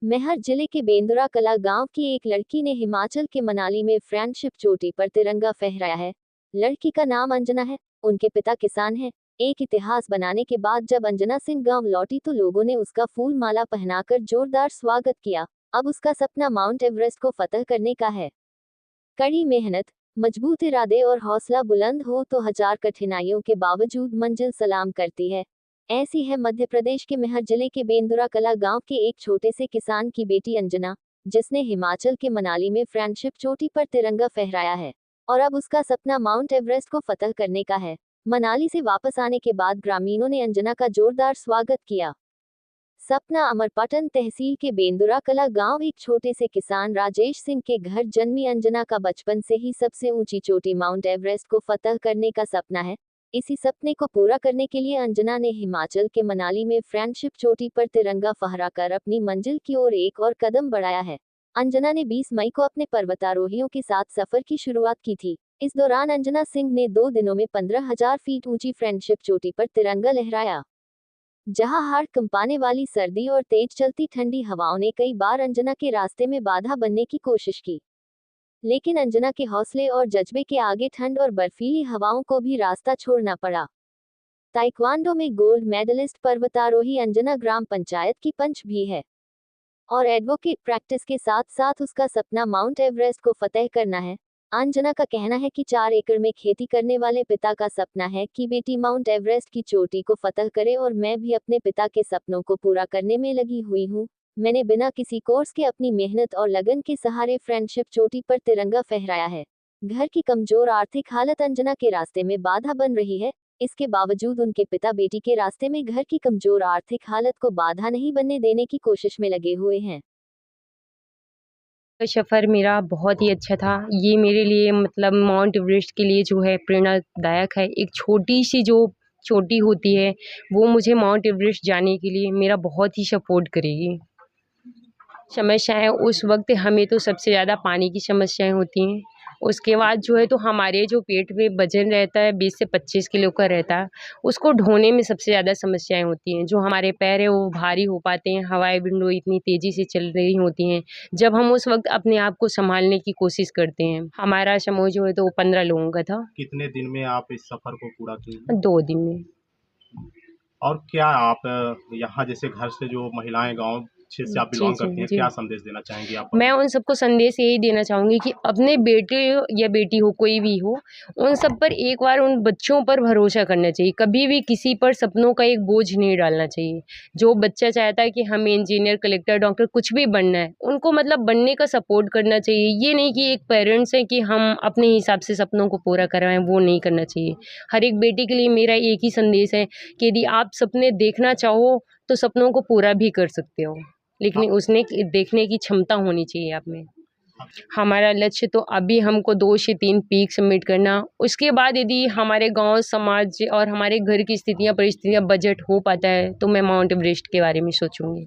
मेहर जिले के बेंदुरा कला गांव की एक लड़की ने हिमाचल के मनाली में फ्रेंडशिप चोटी पर तिरंगा फहराया है। लड़की का नाम अंजना है। उनके पिता किसान हैं। एक इतिहास बनाने के बाद जब अंजना सिंह गांव लौटी तो लोगों ने उसका फूल माला पहनाकर जोरदार स्वागत किया। अब उसका सपना माउंट एवरेस्ट को फतह करने का है। कड़ी मेहनत, मजबूत इरादे और हौसला बुलंद हो तो हजार कठिनाइयों के बावजूद मंजिल सलाम करती है। ऐसी है मध्य प्रदेश के मेहर जिले के बेंदुरा कला गांव के एक छोटे से किसान की बेटी अंजना, जिसने हिमाचल के मनाली में फ्रेंडशिप चोटी पर तिरंगा फहराया है। और अब उसका सपना माउंट एवरेस्ट को फतह करने का है। मनाली से वापस आने के बाद ग्रामीणों ने अंजना का जोरदार स्वागत किया। सपना अमरपाटन तहसील के बेंदुरा कला गांव एक छोटे से किसान राजेश सिंह के घर जन्मी अंजना का बचपन से ही सबसे ऊंची चोटी माउंट एवरेस्ट को फतह करने का सपना है। इसी सपने को पूरा करने के लिए अंजना ने हिमाचल के मनाली में फ्रेंडशिप चोटी पर तिरंगा फहराकर अपनी मंजिल की ओर एक और कदम बढ़ाया है। अंजना ने 20 मई को अपने पर्वतारोहियों के साथ सफर की शुरुआत की थी। इस दौरान अंजना सिंह ने 2 दिनों में 15,000 फीट ऊंची फ्रेंडशिप चोटी पर तिरंगा लहराया। जहां हाड़ कंपाने वाली सर्दी और तेज चलती ठंडी हवाओं ने कई बार अंजना के रास्ते में बाधा बनने की कोशिश की, लेकिन अंजना के हौसले और जज्बे के आगे ठंड और बर्फीली हवाओं को भी रास्ता छोड़ना पड़ा। ताइक्वांडो में गोल्ड मेडलिस्ट पर्वतारोही अंजना ग्राम पंचायत की पंच भी है और एडवोकेट प्रैक्टिस के साथ साथ उसका सपना माउंट एवरेस्ट को फतह करना है। अंजना का कहना है कि 4 एकड़ में खेती करने वाले पिता का सपना है कि बेटी माउंट एवरेस्ट की चोटी को फतह करे और मैं भी अपने पिता के सपनों को पूरा करने में लगी हुई हूँ। मैंने बिना किसी कोर्स के अपनी मेहनत और लगन के सहारे फ्रेंडशिप चोटी पर तिरंगा फहराया है। घर की कमजोर आर्थिक हालत अंजना के रास्ते में बाधा बन रही है। इसके बावजूद उनके पिता बेटी के रास्ते में घर की कमजोर आर्थिक हालत को बाधा नहीं बनने देने की कोशिश में लगे हुए हैं। सफ़र मेरा बहुत ही अच्छा था। ये मेरे लिए मतलब माउंट एवरेस्ट के लिए जो है प्रेरणादायक है। एक छोटी-सी जो चोटी होती है, वो मुझे माउंट एवरेस्ट जाने के लिए मेरा बहुत ही सपोर्ट करेगी। समस्याएँ उस वक़्त हमें तो सबसे ज़्यादा पानी की समस्याएँ होती हैं। उसके बाद जो है तो हमारे जो पेट में वज़न रहता है 20 से 25 किलो का रहता है, उसको ढोने में सबसे ज़्यादा समस्याएँ होती हैं। जो हमारे पैर हैं वो भारी हो पाते हैं, हवाई विंडो इतनी तेज़ी से चल रही होती हैं। जब हम उस वक़्त अपने आप को सँभालने की कोशिश करते हैं। हमारा समूह जो है तो वो 15 लोगों का था। कितने दिन में आप इस सफ़र को पूरा की? 2 दिन में। और क्या आप यहाँ जैसे घर से जो महिलाएँ गाँव क्षेत्र से आप जी, बिलॉन्ग जी, करती हैं, जी। क्या संदेश देना चाहेंगी आप? मैं उन सबको संदेश यही देना चाहूँगी कि अपने बेटे या बेटी हो, कोई भी हो, उन सब पर एक बार उन बच्चों पर भरोसा करना चाहिए। कभी भी किसी पर सपनों का एक बोझ नहीं डालना चाहिए। जो बच्चा चाहता है कि हमें इंजीनियर, कलेक्टर, डॉक्टर कुछ भी बनना है, उनको मतलब बनने का सपोर्ट करना चाहिए। ये नहीं कि एक पेरेंट्स हैं कि हम अपने हिसाब से सपनों को पूरा करवाएँ, वो नहीं करना चाहिए। हर एक बेटी के लिए मेरा एक ही संदेश है कि यदि आप सपने देखना चाहो, तो सपनों को पूरा भी कर सकते हो। लेकिन उसने देखने की क्षमता होनी चाहिए आप में। हमारा लक्ष्य तो अभी हमको 2 से 3 पीक सबमिट करना, उसके बाद यदि हमारे गाँव, समाज और हमारे घर की स्थितियाँ, परिस्थितियाँ, बजट हो पाता है, तो मैं माउंट एवरेस्ट के बारे में सोचूँगी।